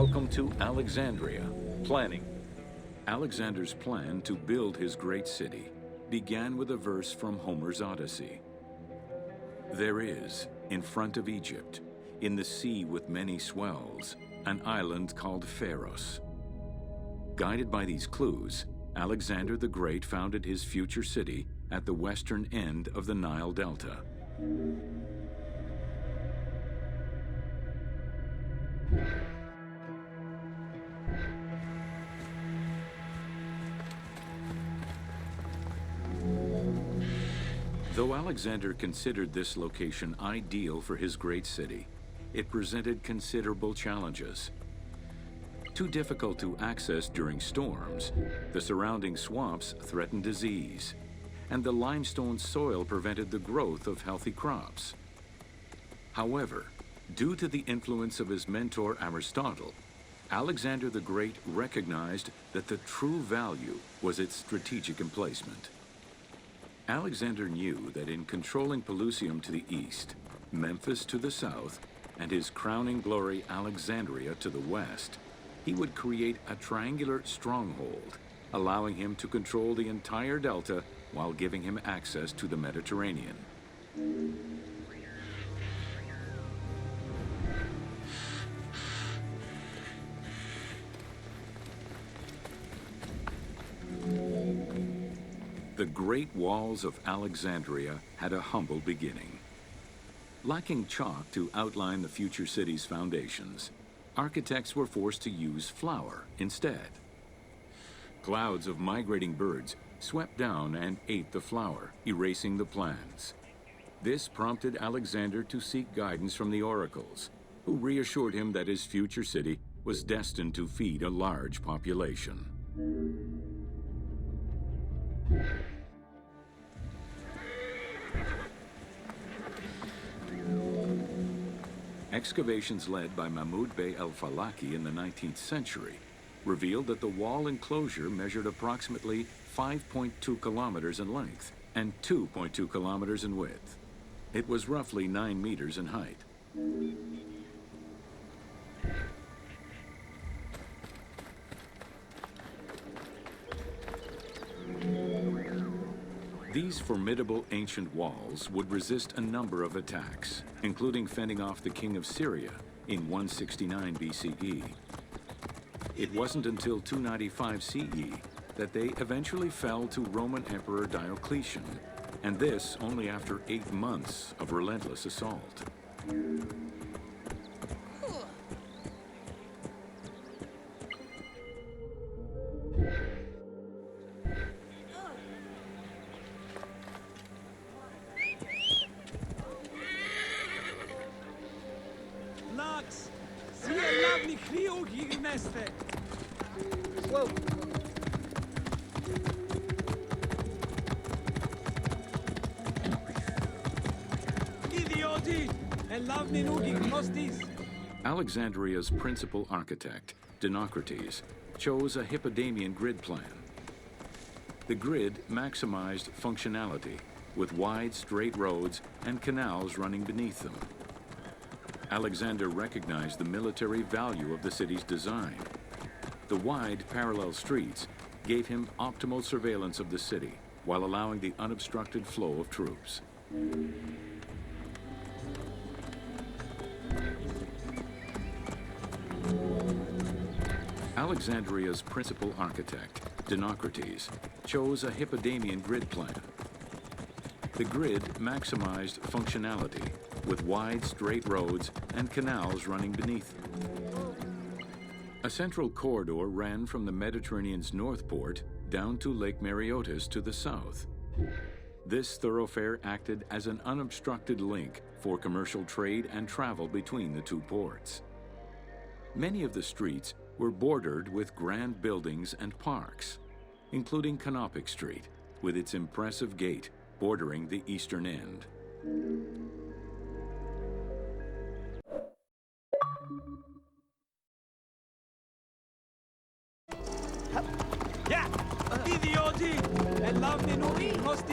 Welcome to Alexandria. Planning. Alexander's plan to build his great city began with a verse from Homer's Odyssey. There is, in front of Egypt, in the sea with many swells, an island called Pharos. Guided by these clues, Alexander the Great founded his future city at the western end of the Nile Delta. Though Alexander considered this location ideal for his great city, it presented considerable challenges. Too difficult to access during storms, the surrounding swamps threatened disease, and the limestone soil prevented the growth of healthy crops. However, due to the influence of his mentor Aristotle, Alexander the Great recognized that the true value was its strategic emplacement. Alexander knew that in controlling Pelusium to the east, Memphis to the south, and his crowning glory Alexandria to the west, he would create a triangular stronghold, allowing him to control the entire delta while giving him access to the Mediterranean. The great walls of Alexandria had a humble beginning. Lacking chalk to outline the future city's foundations, architects were forced to use flour instead. Clouds of migrating birds swept down and ate the flour, erasing the plans. This prompted Alexander to seek guidance from the oracles, who reassured him that his future city was destined to feed a large population. Excavations led by Mahmud Bey el-Falaki in the 19th century revealed that the wall enclosure measured approximately 5.2 kilometers in length and 2.2 kilometers in width. It was roughly 9 meters in height. These formidable ancient walls would resist a number of attacks, including fending off the king of Syria in 169 BCE. It wasn't until 295 CE that they eventually fell to Roman Emperor Diocletian, and this only after 8 months of relentless assault. Whoa. Alexandria's principal architect, Dinocrates, chose a Hippodamian grid plan. The grid maximized functionality, with wide, straight roads and canals running beneath them. Alexander recognized the military value of the city's design. The wide, parallel streets gave him optimal surveillance of the city, while allowing the unobstructed flow of troops. Alexandria's principal architect, Dinocrates, chose a Hippodamian grid plan. The grid maximized functionality, with wide, straight roads and canals running beneath them. A central corridor ran from the Mediterranean's north port down to Lake Mareotis to the south. This thoroughfare acted as an unobstructed link for commercial trade and travel between the two ports. Many of the streets were bordered with grand buildings and parks, including Canopic Street, with its impressive gate bordering the eastern end.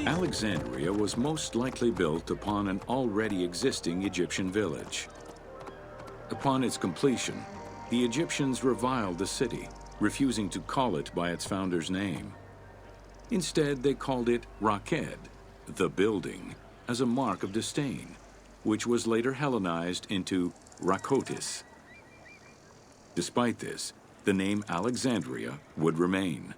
Alexandria was most likely built upon an already existing Egyptian village. Upon its completion, the Egyptians reviled the city, refusing to call it by its founder's name. Instead, they called it Raked, the building, as a mark of disdain, which was later Hellenized into Rakotis. Despite this, the name Alexandria would remain.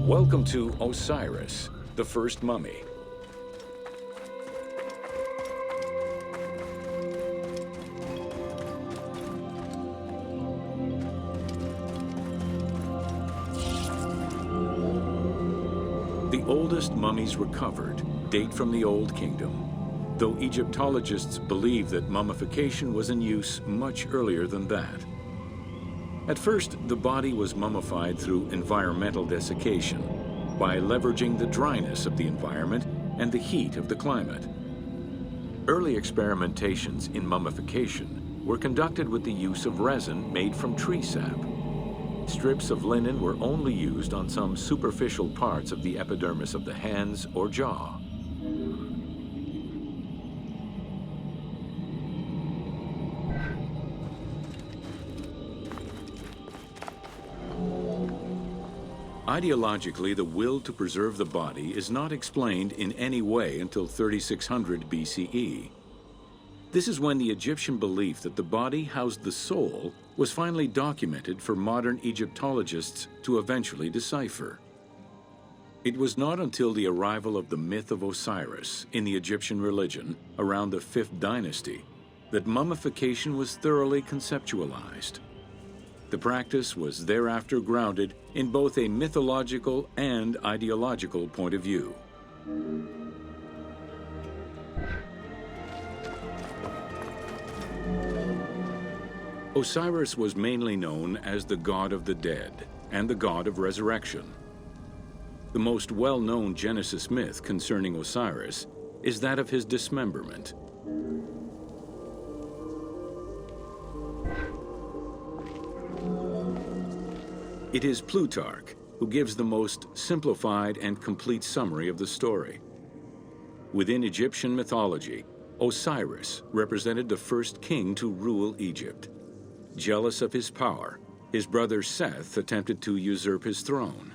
Welcome to Osiris, the first mummy. The oldest mummies recovered date from the Old Kingdom, though Egyptologists believe that mummification was in use much earlier than that. At first, the body was mummified through environmental desiccation by leveraging the dryness of the environment and the heat of the climate. Early experimentations in mummification were conducted with the use of resin made from tree sap. Strips of linen were only used on some superficial parts of the epidermis of the hands or jaw. Ideologically, the will to preserve the body is not explained in any way until 3600 BCE. This is when the Egyptian belief that the body housed the soul was finally documented for modern Egyptologists to eventually decipher. It was not until the arrival of the myth of Osiris in the Egyptian religion around the 5th dynasty that mummification was thoroughly conceptualized. The practice was thereafter grounded in both a mythological and ideological point of view. Osiris was mainly known as the god of the dead and the god of resurrection. The most well-known Genesis myth concerning Osiris is that of his dismemberment. It is Plutarch who gives the most simplified and complete summary of the story. Within Egyptian mythology, Osiris represented the first king to rule Egypt. Jealous of his power, his brother Seth attempted to usurp his throne.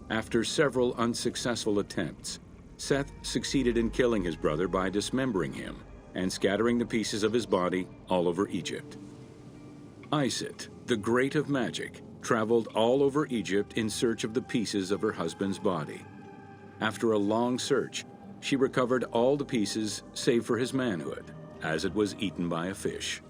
After several unsuccessful attempts, Seth succeeded in killing his brother by dismembering him and scattering the pieces of his body all over Egypt. Isis, the great of magic, traveled all over Egypt in search of the pieces of her husband's body. After a long search, she recovered all the pieces save for his manhood, as it was eaten by a fish.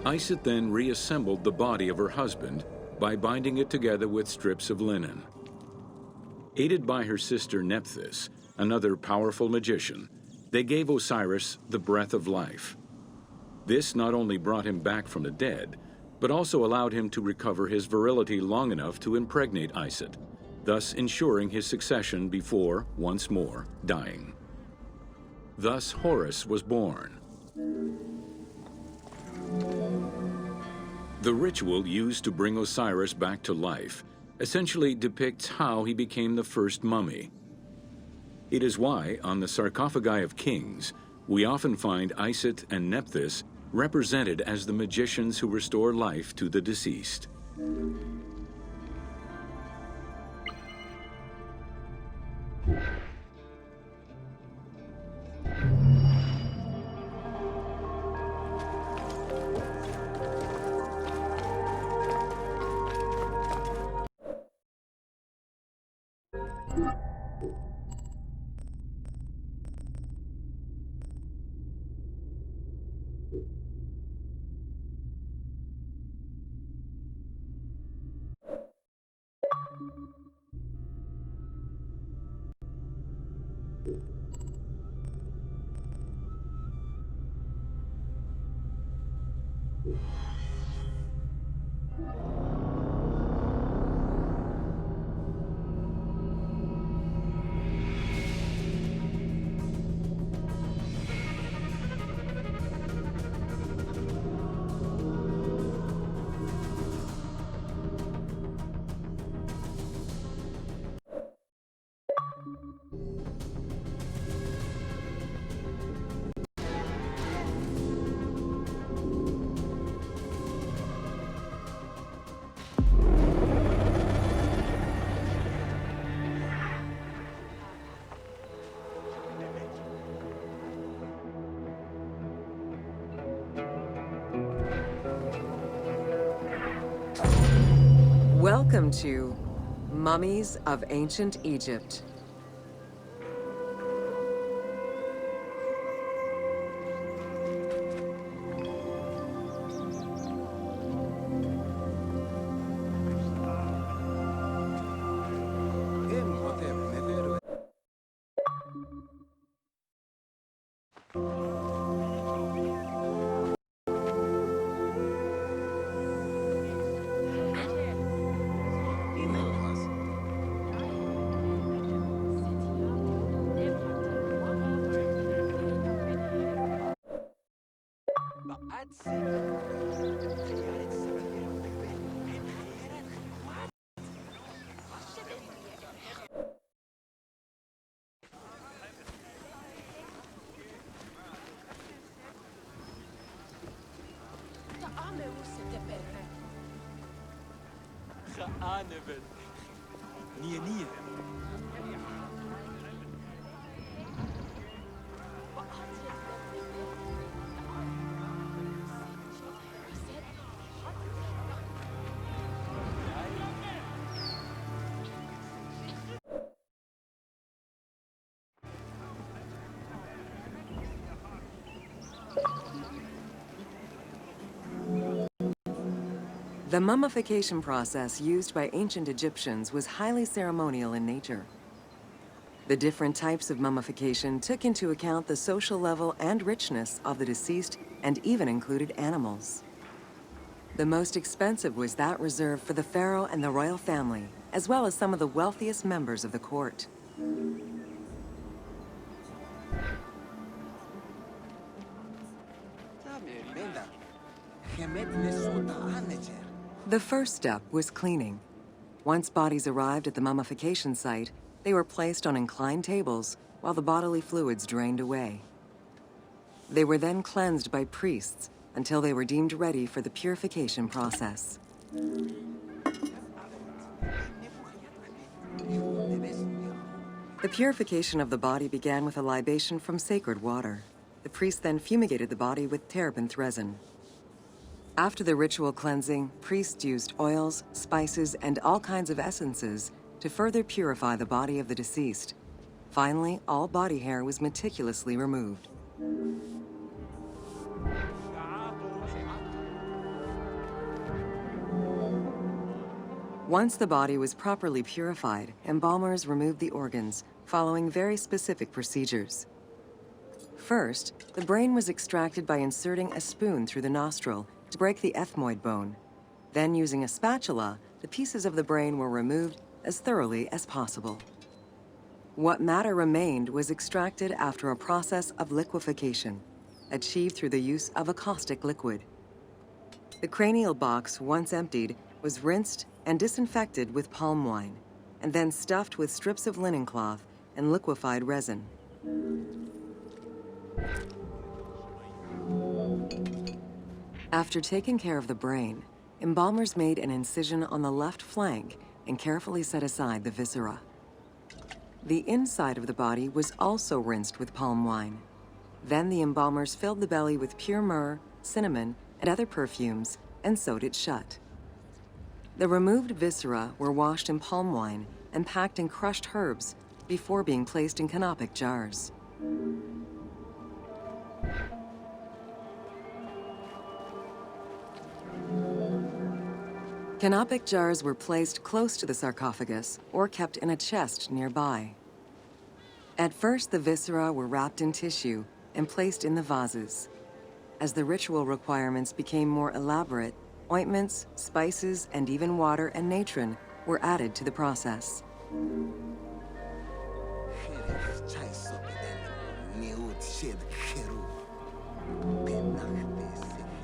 Isis then reassembled the body of her husband by binding it together with strips of linen. Aided by her sister Memphis, another powerful magician, they gave Osiris the breath of life. This not only brought him back from the dead, but also allowed him to recover his virility long enough to impregnate Isis, thus ensuring his succession before, once more, dying. Thus Horus was born. The ritual used to bring Osiris back to life essentially depicts how he became the first mummy. It is why, on the sarcophagi of kings, we often find Isis and Memphis represented as the magicians who restore life to the deceased. Welcome to Mummies of Ancient Egypt. The mummification process used by ancient Egyptians was highly ceremonial in nature. The different types of mummification took into account the social level and richness of the deceased and even included animals. The most expensive was that reserved for the pharaoh and the royal family, as well as some of the wealthiest members of the court. The first step was cleaning. Once bodies arrived at the mummification site, they were placed on inclined tables while the bodily fluids drained away. They were then cleansed by priests until they were deemed ready for the purification process. The purification of the body began with a libation from sacred water. The priest then fumigated the body with terebinth resin. After the ritual cleansing, priests used oils, spices, and all kinds of essences to further purify the body of the deceased. Finally, all body hair was meticulously removed. Once the body was properly purified, embalmers removed the organs, following very specific procedures. First, the brain was extracted by inserting a spoon through the nostril to break the ethmoid bone. Then, using a spatula, the pieces of the brain were removed as thoroughly as possible. What matter remained was extracted after a process of liquefaction, achieved through the use of a caustic liquid. The cranial box, once emptied, was rinsed and disinfected with palm wine, and then stuffed with strips of linen cloth and liquefied resin. After taking care of the brain, embalmers made an incision on the left flank and carefully set aside the viscera. The inside of the body was also rinsed with palm wine. Then the embalmers filled the belly with pure myrrh, cinnamon, and other perfumes and sewed it shut. The removed viscera were washed in palm wine and packed in crushed herbs before being placed in canopic jars. Canopic jars were placed close to the sarcophagus or kept in a chest nearby. At first, the viscera were wrapped in tissue and placed in the vases. As the ritual requirements became more elaborate, ointments, spices, and even water and natron were added to the process.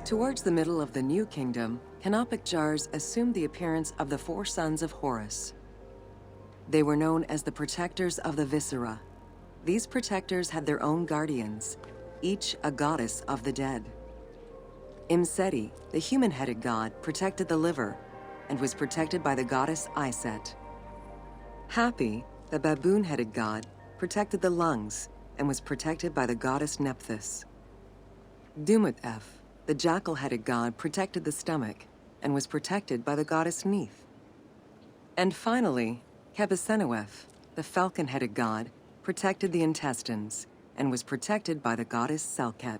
Towards the middle of the New Kingdom, canopic jars assumed the appearance of the four sons of Horus. They were known as the protectors of the viscera. These protectors had their own guardians, each a goddess of the dead. Imseti, the human-headed god, protected the liver and was protected by the goddess Iset. Hapi, the baboon-headed god, protected the lungs and was protected by the goddess Nephthys. Dumut-Ef, the jackal-headed god, protected the stomach and was protected by the goddess Neith. And finally, Kebesenuef, the falcon-headed god, protected the intestines and was protected by the goddess Selket.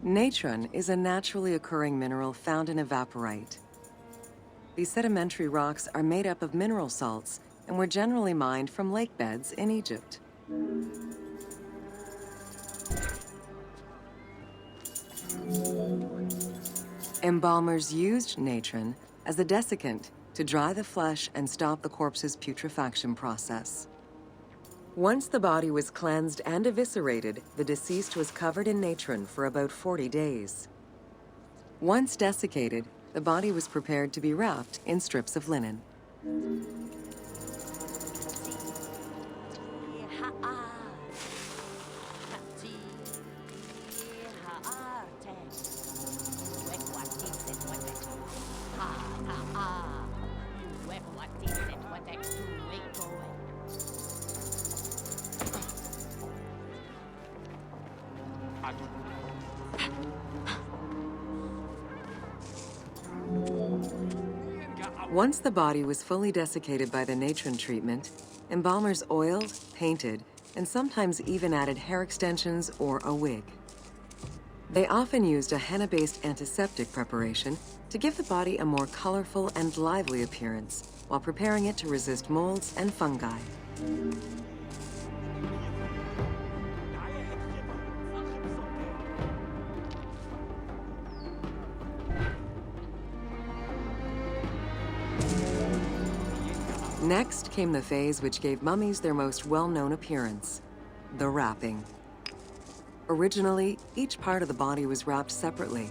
Natron is a naturally occurring mineral found in evaporite. These sedimentary rocks are made up of mineral salts and were generally mined from lake beds in Egypt. Embalmers used natron as a desiccant to dry the flesh and stop the corpse's putrefaction process. Once the body was cleansed and eviscerated, the deceased was covered in natron for about 40 days. Once desiccated, the body was prepared to be wrapped in strips of linen. Once the body was fully desiccated by the natron treatment, embalmers oiled, painted, and sometimes even added hair extensions or a wig. They often used a henna-based antiseptic preparation to give the body a more colorful and lively appearance while preparing it to resist molds and fungi. Next came the phase which gave mummies their most well-known appearance, the wrapping. Originally, each part of the body was wrapped separately.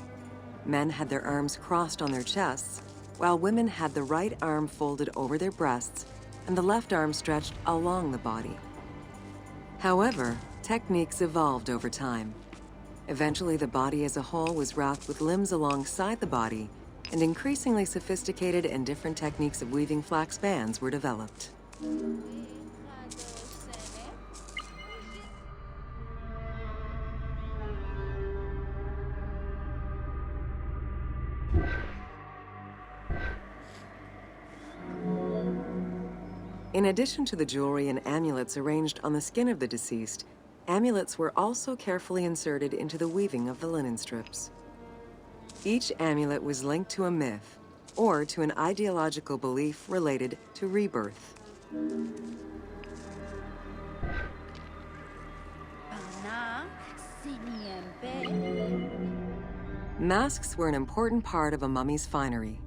Men had their arms crossed on their chests, while women had the right arm folded over their breasts and the left arm stretched along the body. However, techniques evolved over time. Eventually, the body as a whole was wrapped with limbs alongside the body, and increasingly sophisticated and different techniques of weaving flax bands were developed. In addition to the jewelry and amulets arranged on the skin of the deceased, amulets were also carefully inserted into the weaving of the linen strips. Each amulet was linked to a myth or to an ideological belief related to rebirth. Masks were an important part of a mummy's finery.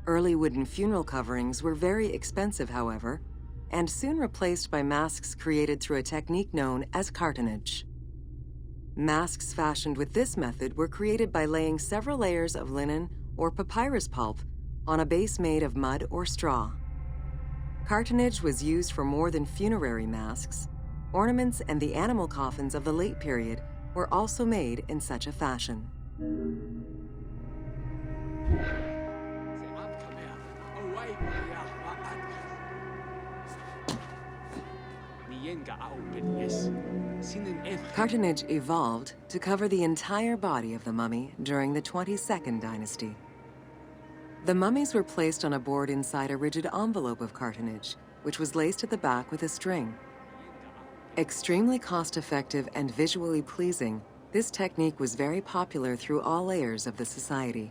Early wooden funeral coverings were very expensive, however, and soon replaced by masks created through a technique known as cartonnage. Masks fashioned with this method were created by laying several layers of linen or papyrus pulp on a base made of mud or straw. Cartonnage was used for more than funerary masks. Ornaments and the animal coffins of the late period were also made in such a fashion. Cartonnage evolved to cover the entire body of the mummy during the 22nd dynasty. The mummies were placed on a board inside a rigid envelope of cartonnage, which was laced at the back with a string. Extremely cost-effective and visually pleasing, this technique was very popular through all layers of the society.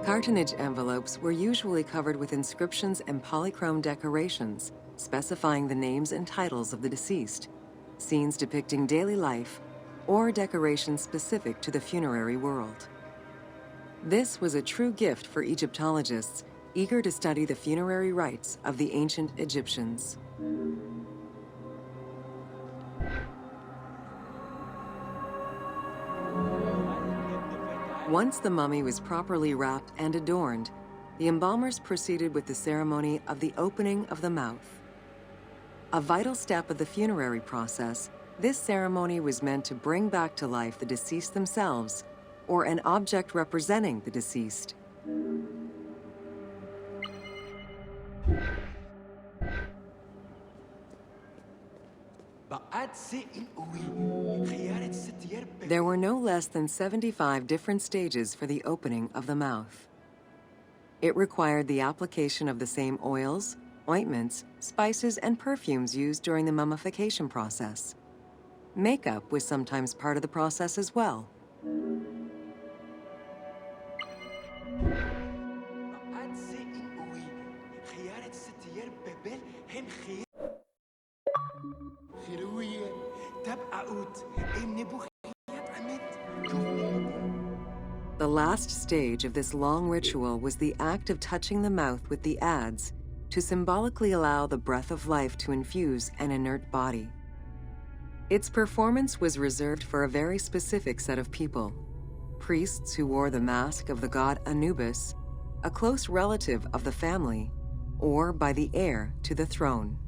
Cartonnage envelopes were usually covered with inscriptions and polychrome decorations, specifying the names and titles of the deceased, scenes depicting daily life, or decorations specific to the funerary world. This was a true gift for Egyptologists eager to study the funerary rites of the ancient Egyptians. Once the mummy was properly wrapped and adorned, the embalmers proceeded with the ceremony of the opening of the mouth. A vital step of the funerary process, this ceremony was meant to bring back to life the deceased themselves, or an object representing the deceased. There were no less than 75 different stages for the opening of the mouth. It required the application of the same oils, ointments, spices, and perfumes used during the mummification process. Makeup was sometimes part of the process as well. The last stage of this long ritual was the act of touching the mouth with the adze to symbolically allow the breath of life to infuse an inert body. Its performance was reserved for a very specific set of people: priests who wore the mask of the god Anubis, a close relative of the family, or by the heir to the throne.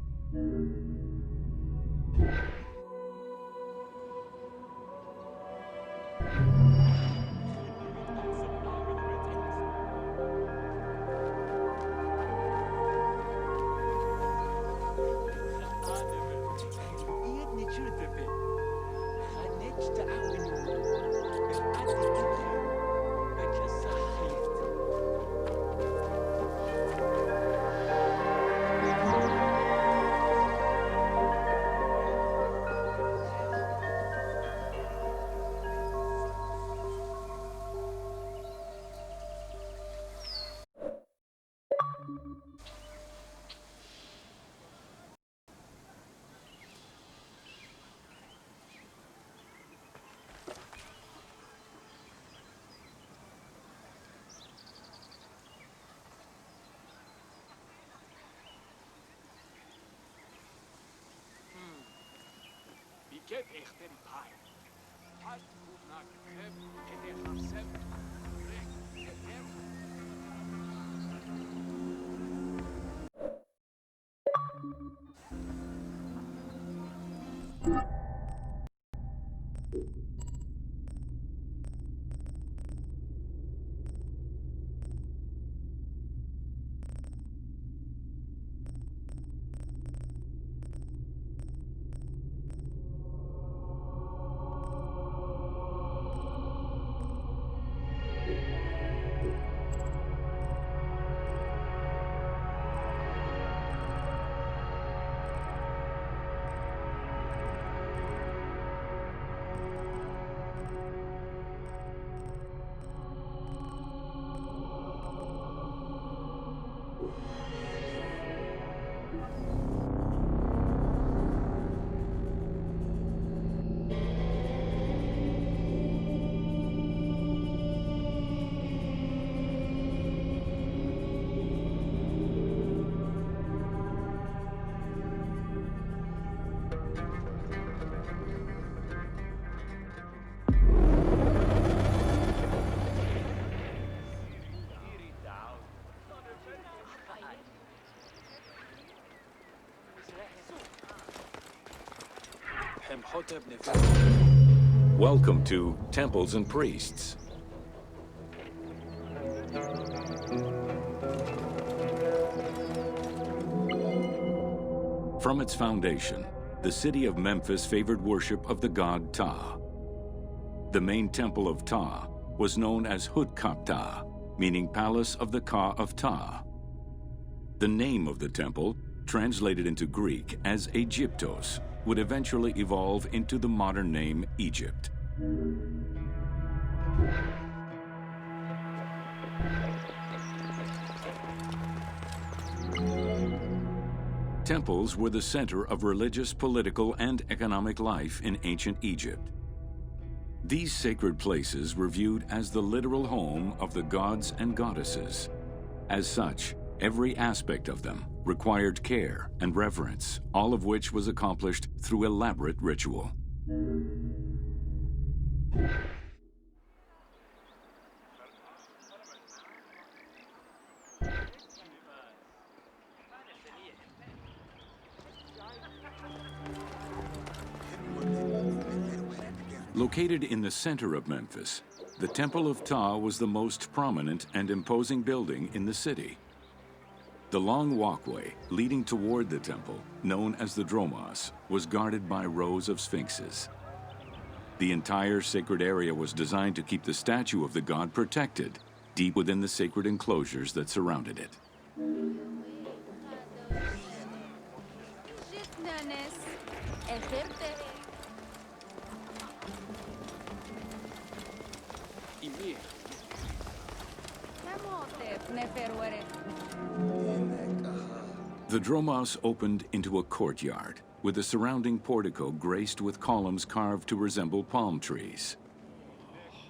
Welcome to Temples and Priests. From its foundation, the city of Memphis favored worship of the god Ptah. The main temple of Ptah was known as Hutkaptah, meaning Palace of the Ka of Ptah. The name of the temple, translated into Greek as Aegyptos, would eventually evolve into the modern name Egypt. Temples were the center of religious, political, and economic life in ancient Egypt. These sacred places were viewed as the literal home of the gods and goddesses. As such, every aspect of them required care and reverence, all of which was accomplished through elaborate ritual. Located in the center of Memphis, the Temple of Ptah was the most prominent and imposing building in the city. The long walkway leading toward the temple, known as the Dromos, was guarded by rows of sphinxes. The entire sacred area was designed to keep the statue of the god protected, deep within the sacred enclosures that surrounded it. The Dromos opened into a courtyard, with the surrounding portico graced with columns carved to resemble palm trees.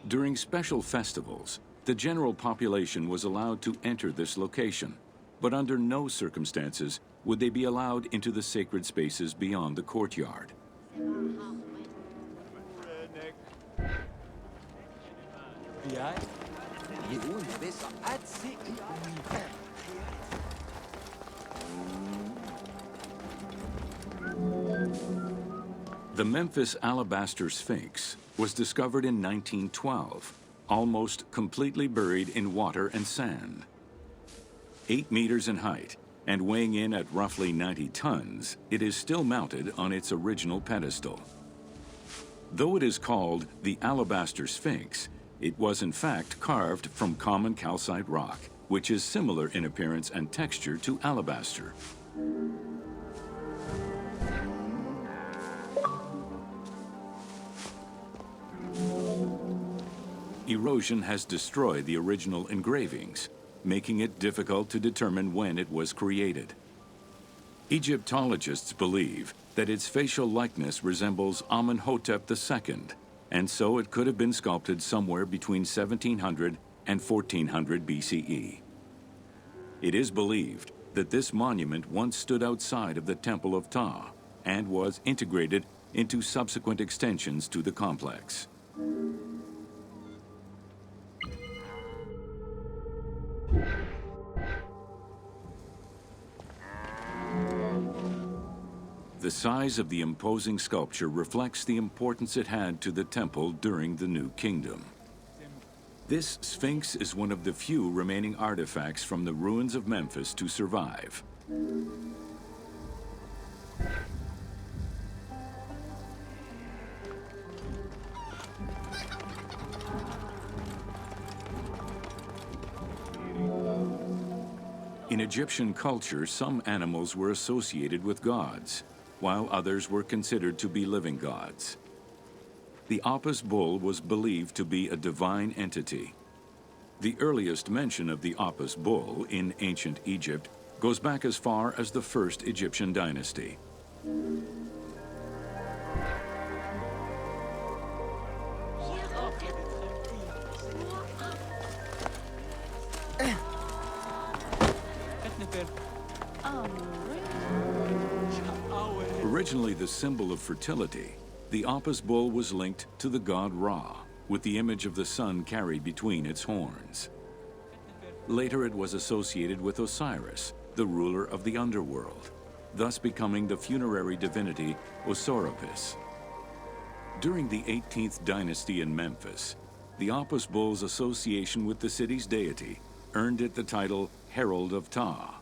During special festivals, the general population was allowed to enter this location, but under no circumstances would they be allowed into the sacred spaces beyond the courtyard. The Memphis Alabaster Sphinx was discovered in 1912, almost completely buried in water and sand. 8 meters in height and weighing in at roughly 90 tons, it is still mounted on its original pedestal. Though it is called the Alabaster Sphinx, it was in fact carved from common calcite rock, which is similar in appearance and texture to alabaster. Erosion has destroyed the original engravings, making it difficult to determine when it was created. Egyptologists believe that its facial likeness resembles Amenhotep II, and so it could have been sculpted somewhere between 1700 and 1400 BCE. It is believed that this monument once stood outside of the Temple of Ptah and was integrated into subsequent extensions to the complex. The size of the imposing sculpture reflects the importance it had to the temple during the New Kingdom. This Sphinx is one of the few remaining artifacts from the ruins of Memphis to survive. In Egyptian culture, some animals were associated with gods, while others were considered to be living gods. The Apis bull was believed to be a divine entity. The earliest mention of the Apis bull in ancient Egypt goes back as far as the first Egyptian dynasty. Originally the symbol of fertility, the Apis bull was linked to the god Ra, with the image of the sun carried between its horns. Later it was associated with Osiris, the ruler of the underworld, thus becoming the funerary divinity Osiris. During the 18th dynasty in Memphis, the Apis bull's association with the city's deity earned it the title Herald of Ptah.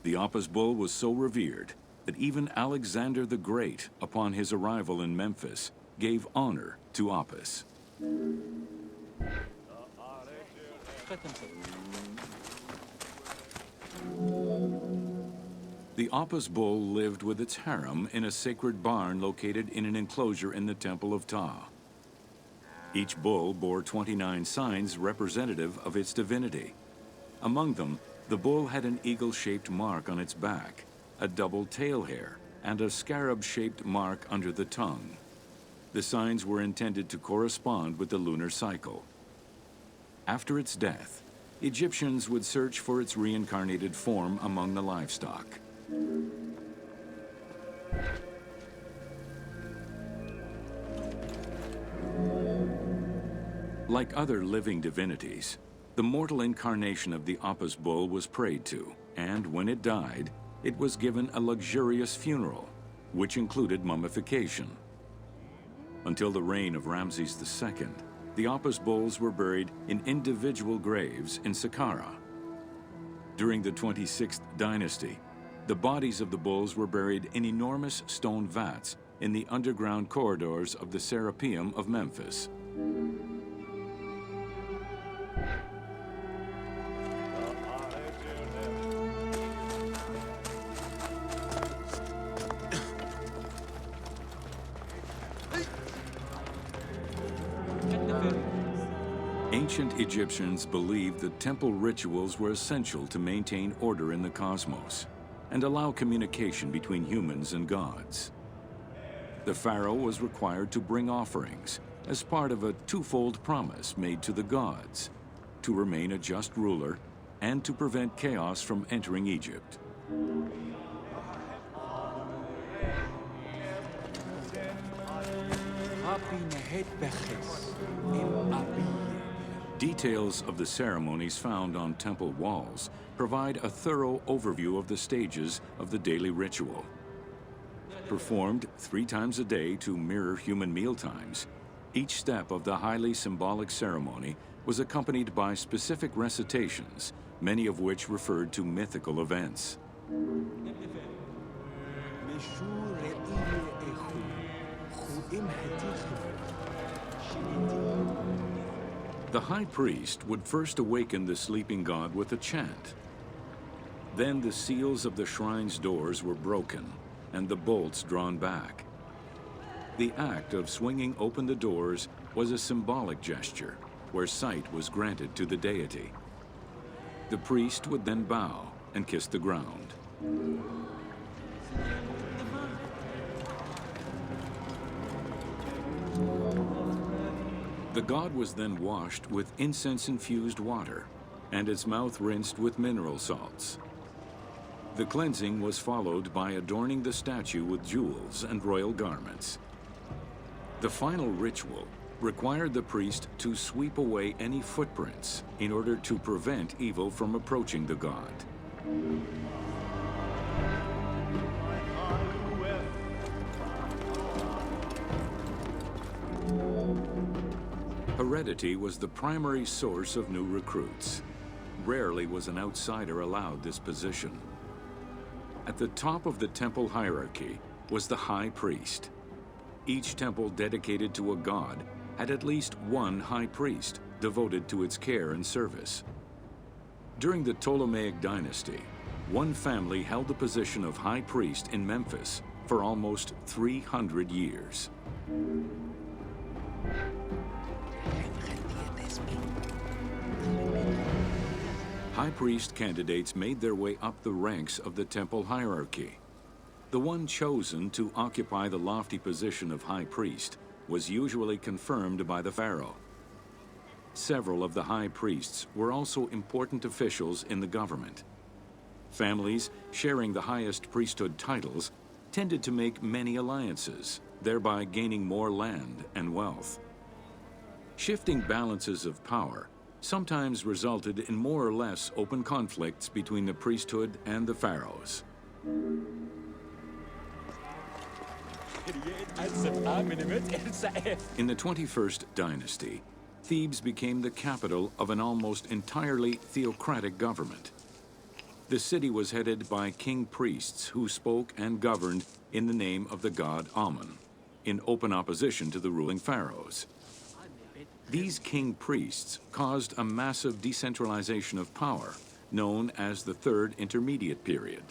The Apis bull was so revered that even Alexander the Great, upon his arrival in Memphis, gave honor to Apis. The Apis bull lived with its harem in a sacred barn located in an enclosure in the Temple of Ptah. Each bull bore 29 signs representative of its divinity. Among them, the bull had an eagle-shaped mark on its back, a double tail hair, and a scarab-shaped mark under the tongue. The signs were intended to correspond with the lunar cycle. After its death, Egyptians would search for its reincarnated form among the livestock. Like other living divinities, the mortal incarnation of the Apis bull was prayed to, and when it died, it was given a luxurious funeral, which included mummification. Until the reign of Ramses II, the Apis bulls were buried in individual graves in Saqqara. During the 26th dynasty, the bodies of the bulls were buried in enormous stone vats in the underground corridors of the Serapeum of Memphis. Ancient Egyptians believed that temple rituals were essential to maintain order in the cosmos and allow communication between humans and gods. The pharaoh was required to bring offerings as part of a twofold promise made to the gods, to remain a just ruler and to prevent chaos from entering Egypt. Details of the ceremonies found on temple walls provide a thorough overview of the stages of the daily ritual. Performed 3 times a day to mirror human mealtimes, each step of the highly symbolic ceremony was accompanied by specific recitations, many of which referred to mythical events. The high priest would first awaken the sleeping god with a chant. Then the seals of the shrine's doors were broken and the bolts drawn back. The act of swinging open the doors was a symbolic gesture where sight was granted to the deity. The priest would then bow and kiss the ground. The god was then washed with incense-infused water and its mouth rinsed with mineral salts. The cleansing was followed by adorning the statue with jewels and royal garments. The final ritual required the priest to sweep away any footprints in order to prevent evil from approaching the god. Heredity was the primary source of new recruits. Rarely was an outsider allowed this position. At the top of the temple hierarchy was the high priest. Each temple dedicated to a god had at least one high priest devoted to its care and service. During the Ptolemaic dynasty, one family held the position of high priest in Memphis for almost 300 years. High priest candidates made their way up the ranks of the temple hierarchy. The one chosen to occupy the lofty position of high priest was usually confirmed by the pharaoh. Several of the high priests were also important officials in the government. Families sharing the highest priesthood titles tended to make many alliances, thereby gaining more land and wealth. Shifting balances of power sometimes resulted in more or less open conflicts between the priesthood and the pharaohs. In the 21st dynasty, Thebes became the capital of an almost entirely theocratic government. The city was headed by king priests who spoke and governed in the name of the god Amun, in open opposition to the ruling pharaohs. These king priests caused a massive decentralization of power, known as the Third Intermediate Period.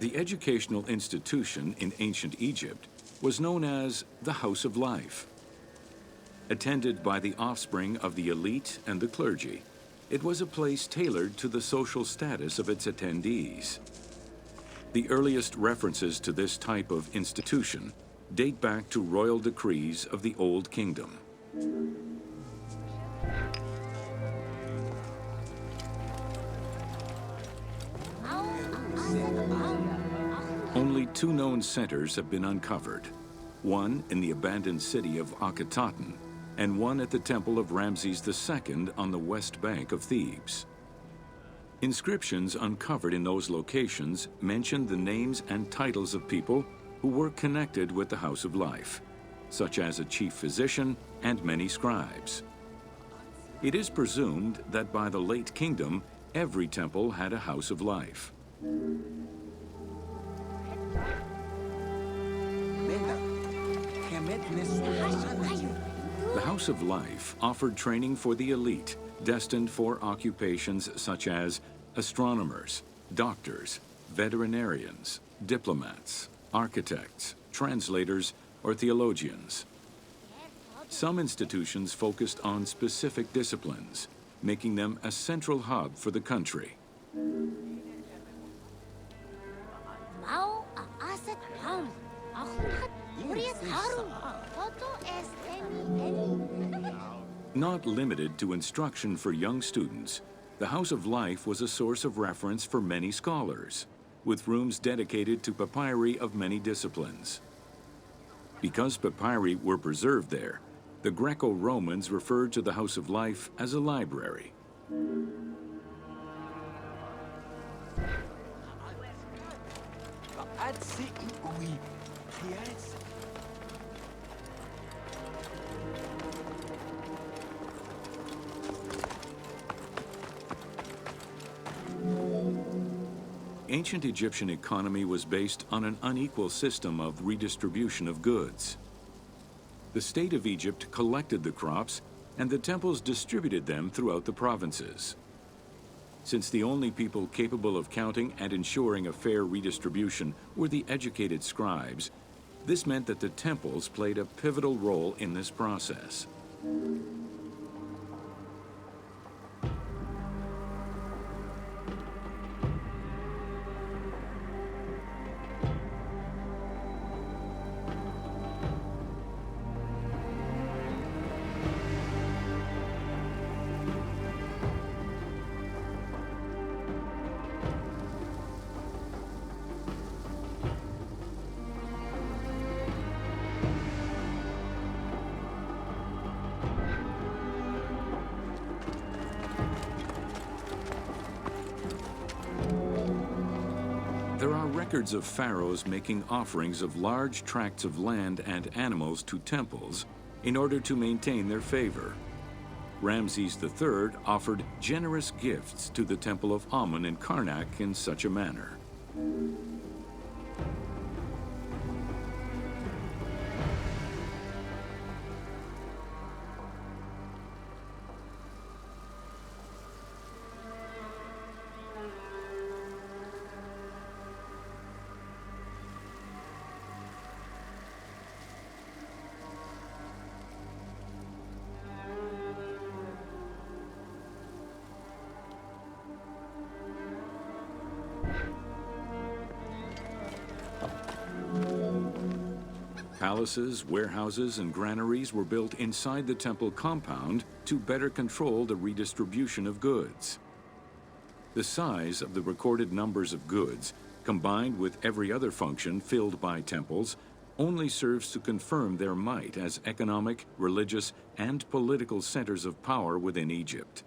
The educational institution in ancient Egypt was known as the House of Life. Attended by the offspring of the elite and the clergy, it was a place tailored to the social status of its attendees. The earliest references to this type of institution date back to royal decrees of the Old Kingdom. Only two known centers have been uncovered, one in the abandoned city of Akhetaten and one at the temple of Ramses II on the west bank of Thebes. Inscriptions uncovered in those locations mention the names and titles of people who were connected with the House of Life, such as a chief physician and many scribes. It is presumed that by the late kingdom, every temple had a House of Life. The House of Life offered training for the elite, destined for occupations such as astronomers, doctors, veterinarians, diplomats, architects, translators, or theologians. Some institutions focused on specific disciplines, making them a central hub for the country. Not limited to instruction for young students, the House of Life was a source of reference for many scholars, with rooms dedicated to papyri of many disciplines. Because papyri were preserved there, the Greco-Romans referred to the House of Life as a library. Ancient Egyptian economy was based on an unequal system of redistribution of goods. The state of Egypt collected the crops, and the temples distributed them throughout the provinces. Since the only people capable of counting and ensuring a fair redistribution were the educated scribes, this meant that the temples played a pivotal role in this process. records of pharaohs making offerings of large tracts of land and animals to temples in order to maintain their favor. Ramses III offered generous gifts to the temple of Amun in Karnak in such a manner. Palaces, warehouses, and granaries were built inside the temple compound to better control the redistribution of goods. The size of the recorded numbers of goods, combined with every other function filled by temples, only serves to confirm their might as economic, religious, and political centers of power within Egypt.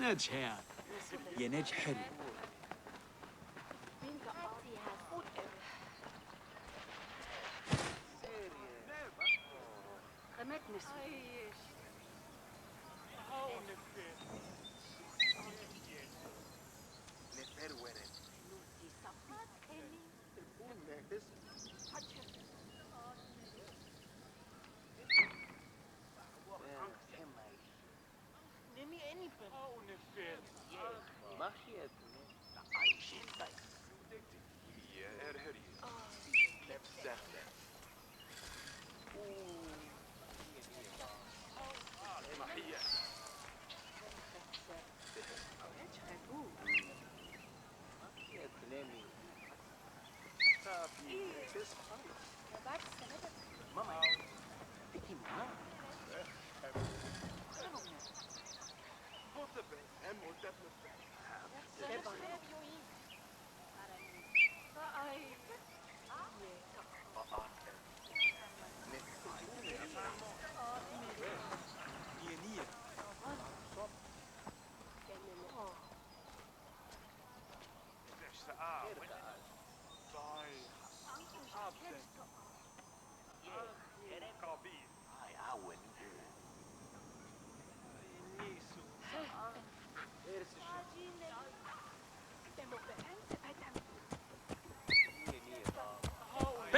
ناج حياة يا ناج حلو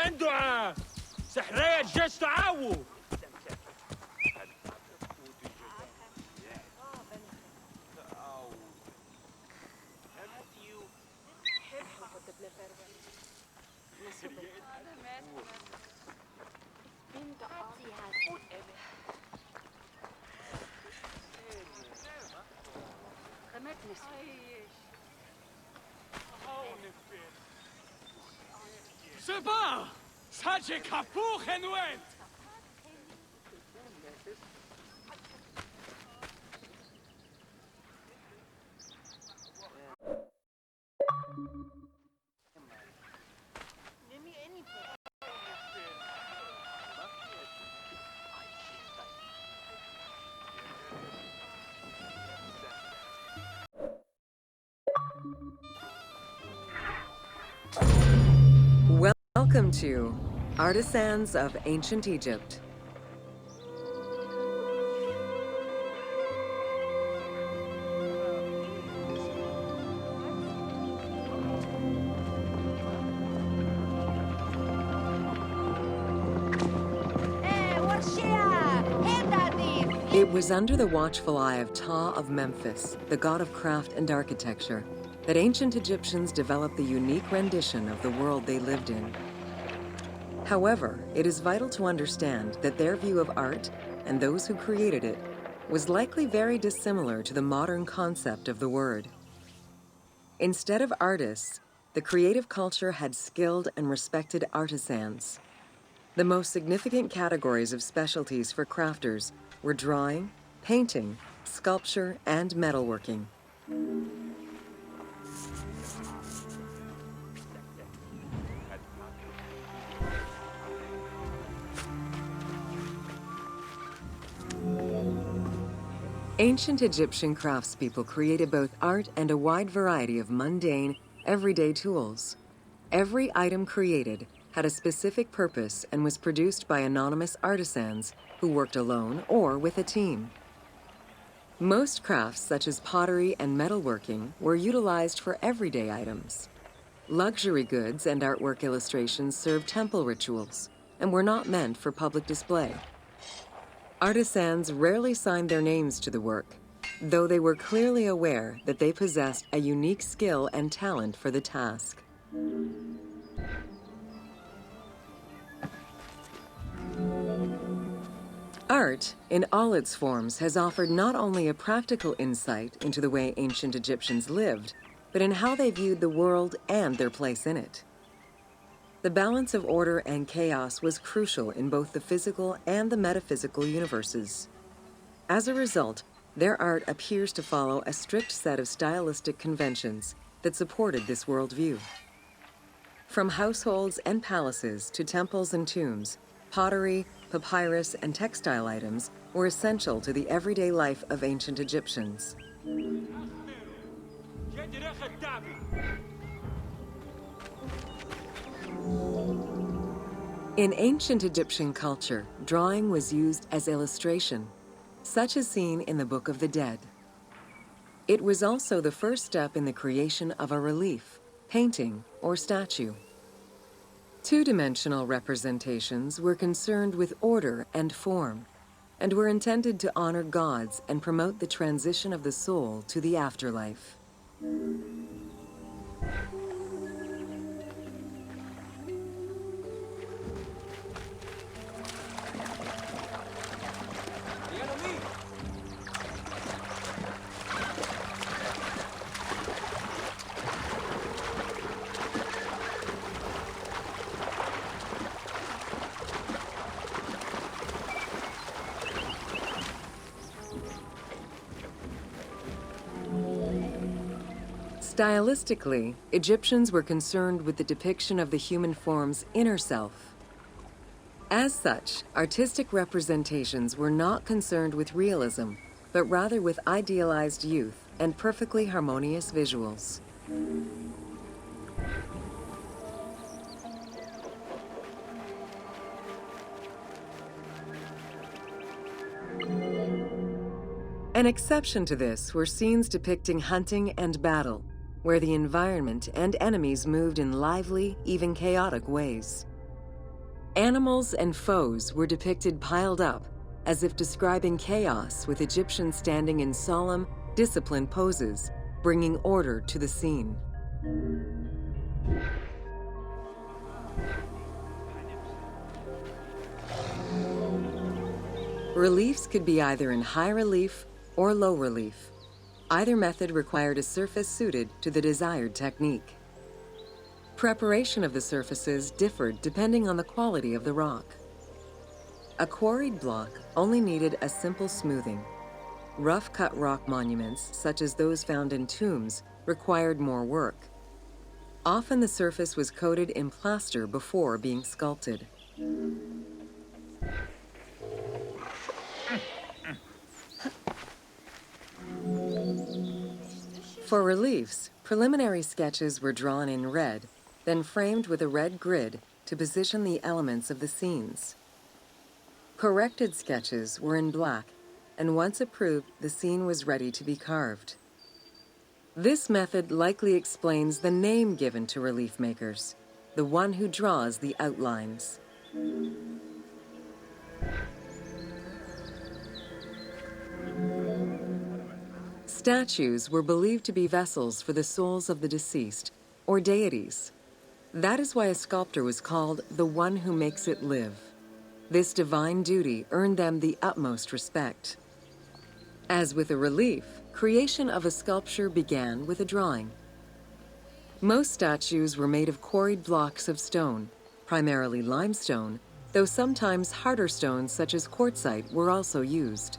عنده سحرية جيش تعاو. C'est bon! Ça j'ai capou, Henouet! Welcome to Artisans of Ancient Egypt. It was under the watchful eye of Ptah of Memphis, the god of craft and architecture, that ancient Egyptians developed the unique rendition of the world they lived in. However, it is vital to understand that their view of art, and those who created it, was likely very dissimilar to the modern concept of the word. Instead of artists, the creative culture had skilled and respected artisans. The most significant categories of specialties for crafters were drawing, painting, sculpture, and metalworking. Ancient Egyptian craftspeople created both art and a wide variety of mundane, everyday tools. Every item created had a specific purpose and was produced by anonymous artisans who worked alone or with a team. Most crafts, such as pottery and metalworking, were utilized for everyday items. Luxury goods and artwork illustrations served temple rituals and were not meant for public display. Artisans rarely signed their names to the work, though they were clearly aware that they possessed a unique skill and talent for the task. Art, in all its forms, has offered not only a practical insight into the way ancient Egyptians lived, but in how they viewed the world and their place in it. The balance of order and chaos was crucial in both the physical and the metaphysical universes. As a result, their art appears to follow a strict set of stylistic conventions that supported this worldview. From households and palaces to temples and tombs, pottery, papyrus, and textile items were essential to the everyday life of ancient Egyptians. In ancient Egyptian culture, drawing was used as illustration, such as seen in the Book of the Dead. It was also the first step in the creation of a relief, painting, or statue. Two-dimensional representations were concerned with order and form, and were intended to honor gods and promote the transition of the soul to the afterlife. Stylistically, Egyptians were concerned with the depiction of the human form's inner self. As such, artistic representations were not concerned with realism, but rather with idealized youth and perfectly harmonious visuals. An exception to this were scenes depicting hunting and battle, where the environment and enemies moved in lively, even chaotic ways. Animals and foes were depicted piled up, as if describing chaos, with Egyptians standing in solemn, disciplined poses, bringing order to the scene. Reliefs could be either in high relief or low relief. Either method required a surface suited to the desired technique. Preparation of the surfaces differed depending on the quality of the rock. A quarried block only needed a simple smoothing. Rough-cut rock monuments, such as those found in tombs, required more work. Often the surface was coated in plaster before being sculpted. For reliefs, preliminary sketches were drawn in red, then framed with a red grid to position the elements of the scenes. Corrected sketches were in black, and once approved, the scene was ready to be carved. This method likely explains the name given to relief makers, the one who draws the outlines. Statues were believed to be vessels for the souls of the deceased, or deities. That is why a sculptor was called the one who makes it live. This divine duty earned them the utmost respect. As with a relief, creation of a sculpture began with a drawing. Most statues were made of quarried blocks of stone, primarily limestone, though sometimes harder stones such as quartzite were also used.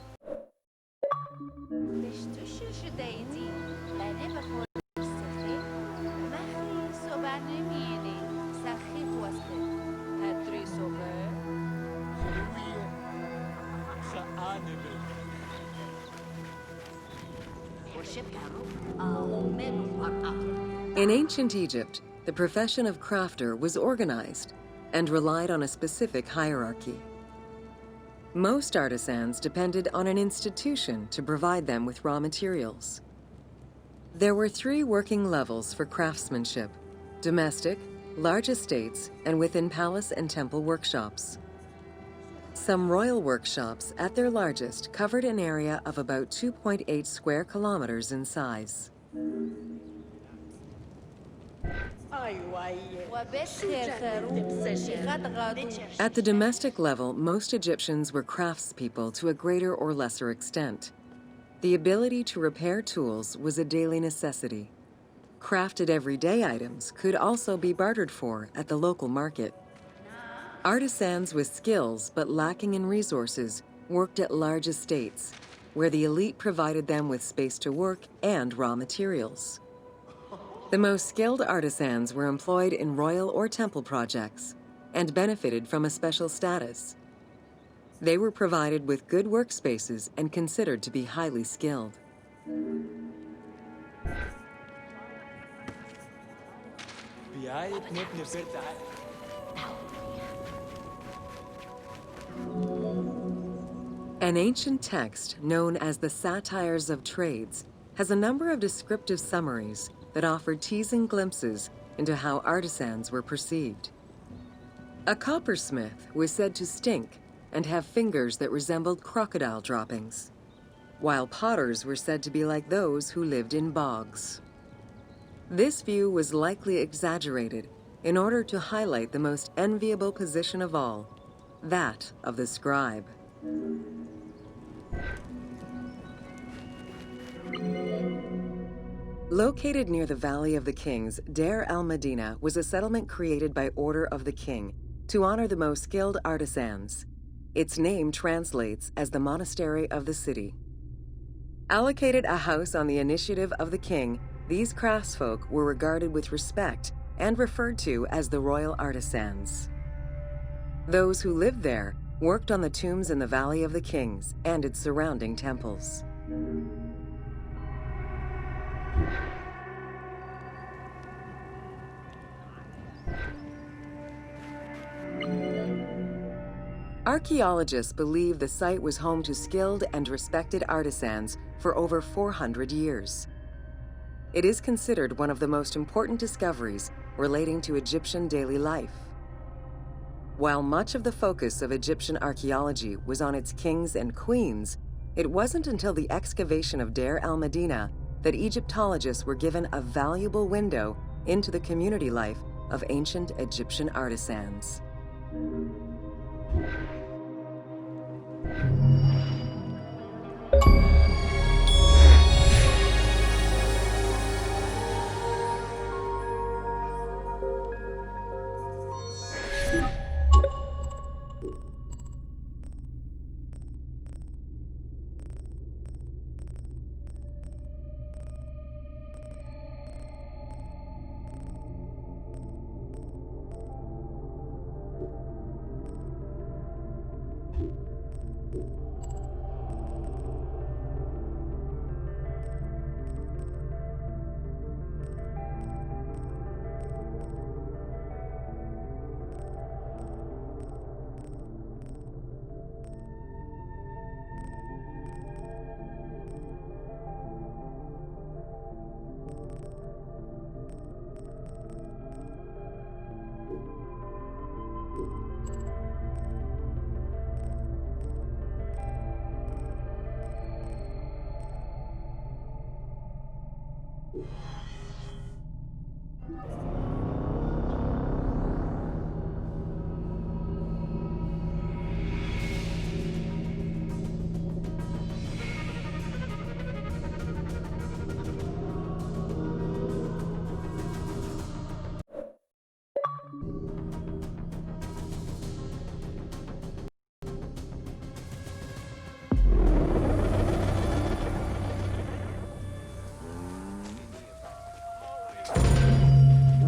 In ancient Egypt, the profession of crafter was organized and relied on a specific hierarchy. Most artisans depended on an institution to provide them with raw materials. There were 3 working levels for craftsmanship: domestic, large estates, and within palace and temple workshops. Some royal workshops, at their largest, covered an area of about 2.8 square kilometers in size. At the domestic level, most Egyptians were craftspeople to a greater or lesser extent. The ability to repair tools was a daily necessity. Crafted everyday items could also be bartered for at the local market. Artisans with skills but lacking in resources worked at large estates, where the elite provided them with space to work and raw materials. The most skilled artisans were employed in royal or temple projects and benefited from a special status. They were provided with good workspaces and considered to be highly skilled. An ancient text known as the Satires of Trades has a number of descriptive summaries that offered teasing glimpses into how artisans were perceived. A coppersmith was said to stink and have fingers that resembled crocodile droppings, while potters were said to be like those who lived in bogs. This view was likely exaggerated in order to highlight the most enviable position of all, that of the scribe. Located near the Valley of the Kings, Deir el-Medina was a settlement created by order of the king to honor the most skilled artisans. Its name translates as the monastery of the city. Allocated a house on the initiative of the king, these craftsfolk were regarded with respect and referred to as the royal artisans. Those who lived there worked on the tombs in the Valley of the Kings and its surrounding temples. Archaeologists believe the site was home to skilled and respected artisans for over 400 years. It is considered one of the most important discoveries relating to Egyptian daily life. While much of the focus of Egyptian archaeology was on its kings and queens, it wasn't until the excavation of Deir el-Medina that Egyptologists were given a valuable window into the community life of ancient Egyptian artisans.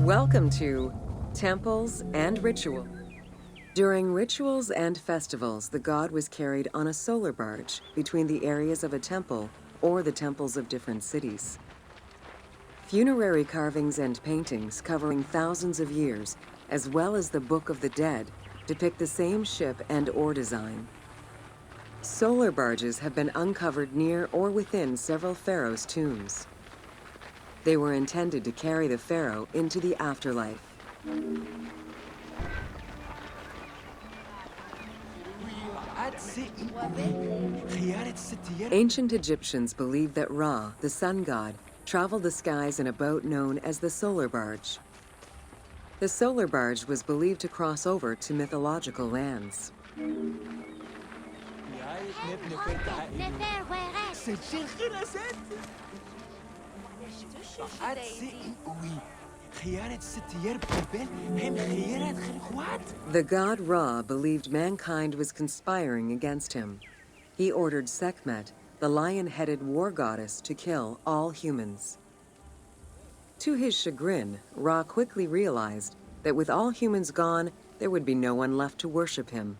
Welcome to Temples and Ritual. During rituals and festivals, the god was carried on a solar barge between the areas of a temple or the temples of different cities. Funerary carvings and paintings covering thousands of years, as well as the Book of the Dead, depict the same ship and oar design. Solar barges have been uncovered near or within several pharaohs' tombs. They were intended to carry the pharaoh into the afterlife. Ancient Egyptians believed that Ra, the sun god, traveled the skies in a boat known as the solar barge. The solar barge was believed to cross over to mythological lands. The god Ra believed mankind was conspiring against him. He ordered Sekhmet, the lion-headed war goddess, to kill all humans. To his chagrin, Ra quickly realized that with all humans gone, there would be no one left to worship him.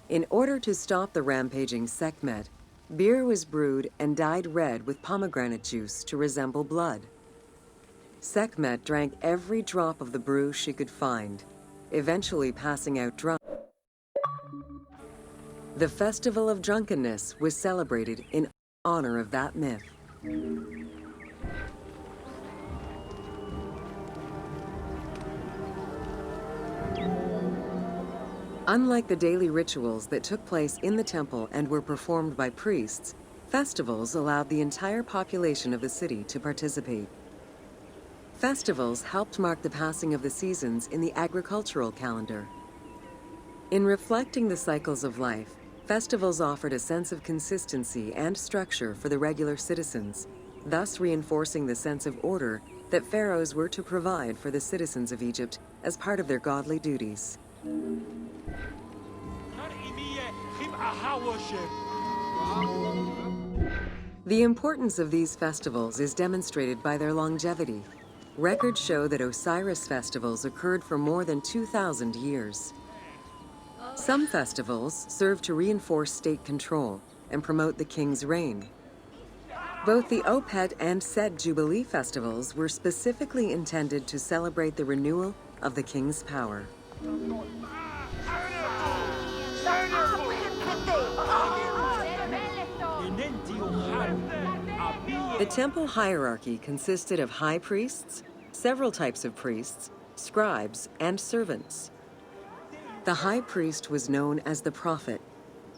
In order to stop the rampaging Sekhmet, beer was brewed and dyed red with pomegranate juice to resemble blood. Sekhmet drank every drop of the brew she could find, eventually passing out drunk. The Festival of Drunkenness was celebrated in honor of that myth. Unlike the daily rituals that took place in the temple and were performed by priests, festivals allowed the entire population of the city to participate. Festivals helped mark the passing of the seasons in the agricultural calendar. In reflecting the cycles of life, festivals offered a sense of consistency and structure for the regular citizens, thus reinforcing the sense of order that pharaohs were to provide for the citizens of Egypt as part of their godly duties. The importance of these festivals is demonstrated by their longevity. Records show that Osiris festivals occurred for more than 2,000 years. Some festivals serve to reinforce state control and promote the king's reign. Both the Opet and Sed Jubilee festivals were specifically intended to celebrate the renewal of the king's power. The temple hierarchy consisted of high priests, several types of priests, scribes, and servants. The high priest was known as the prophet.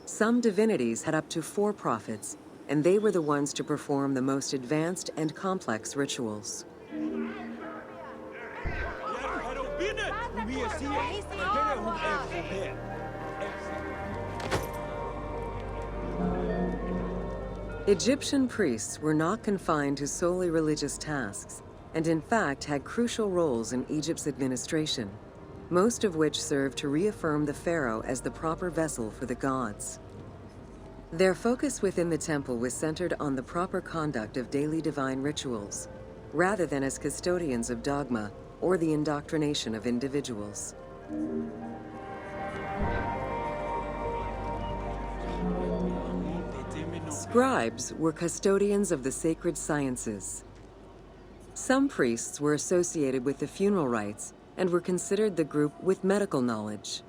Some divinities had up to 4 prophets, and they were the ones to perform the most advanced and complex rituals. Egyptian priests were not confined to solely religious tasks, and in fact had crucial roles in Egypt's administration, most of which served to reaffirm the pharaoh as the proper vessel for the gods. Their focus within the temple was centered on the proper conduct of daily divine rituals, rather than as custodians of dogma or the indoctrination of individuals. Scribes were custodians of the sacred sciences. Some priests were associated with the funeral rites and were considered the group with medical knowledge.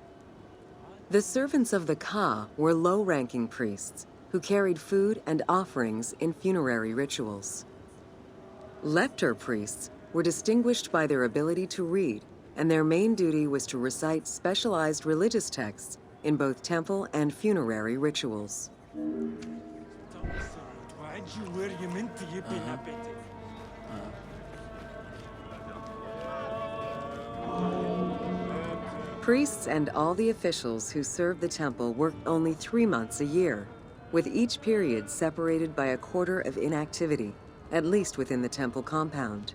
The servants of the Ka were low-ranking priests who carried food and offerings in funerary rituals. Lector priests were distinguished by their ability to read, and their main duty was to recite specialized religious texts in both temple and funerary rituals. Priests and all the officials who served the temple worked only 3 months a year, with each period separated by a quarter of inactivity, at least within the temple compound.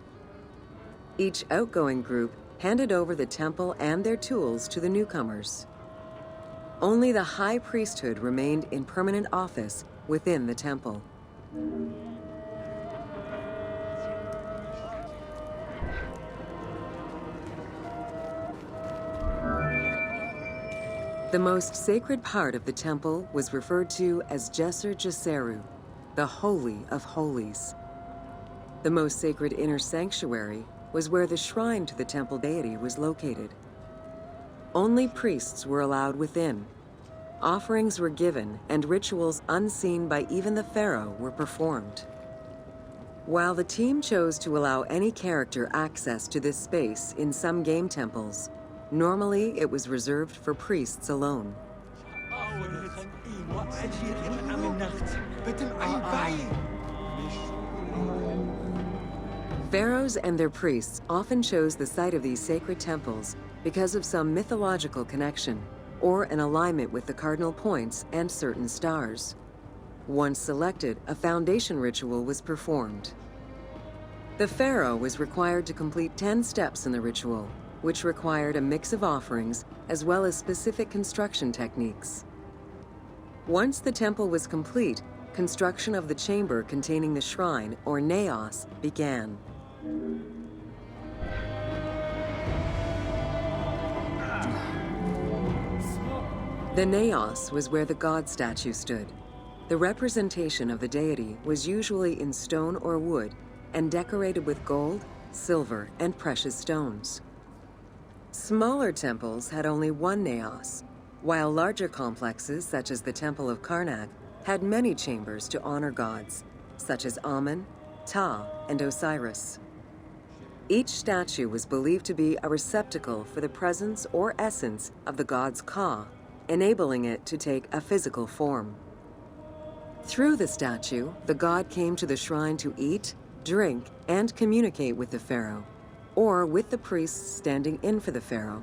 Each outgoing group handed over the temple and their tools to the newcomers. Only the high priesthood remained in permanent office within the temple. The most sacred part of the temple was referred to as Jeser Jeseru, the Holy of Holies. The most sacred inner sanctuary was where the shrine to the temple deity was located. Only priests were allowed within. Offerings were given, and rituals unseen by even the pharaoh were performed. While the team chose to allow any character access to this space in some game temples, normally it was reserved for priests alone. Pharaohs and their priests often chose the site of these sacred temples because of some mythological connection or an alignment with the cardinal points and certain stars. Once selected, a foundation ritual was performed. The pharaoh was required to complete 10 steps in the ritual, which required a mix of offerings as well as specific construction techniques. Once the temple was complete, construction of the chamber containing the shrine, or naos, began. The naos was where the god statue stood. The representation of the deity was usually in stone or wood and decorated with gold, silver, and precious stones. Smaller temples had only one naos, while larger complexes, such as the Temple of Karnak, had many chambers to honor gods, such as Amun, Ptah, and Osiris. Each statue was believed to be a receptacle for the presence or essence of the god's Ka, enabling it to take a physical form. Through the statue, the god came to the shrine to eat, drink, and communicate with the pharaoh, or with the priests standing in for the pharaoh.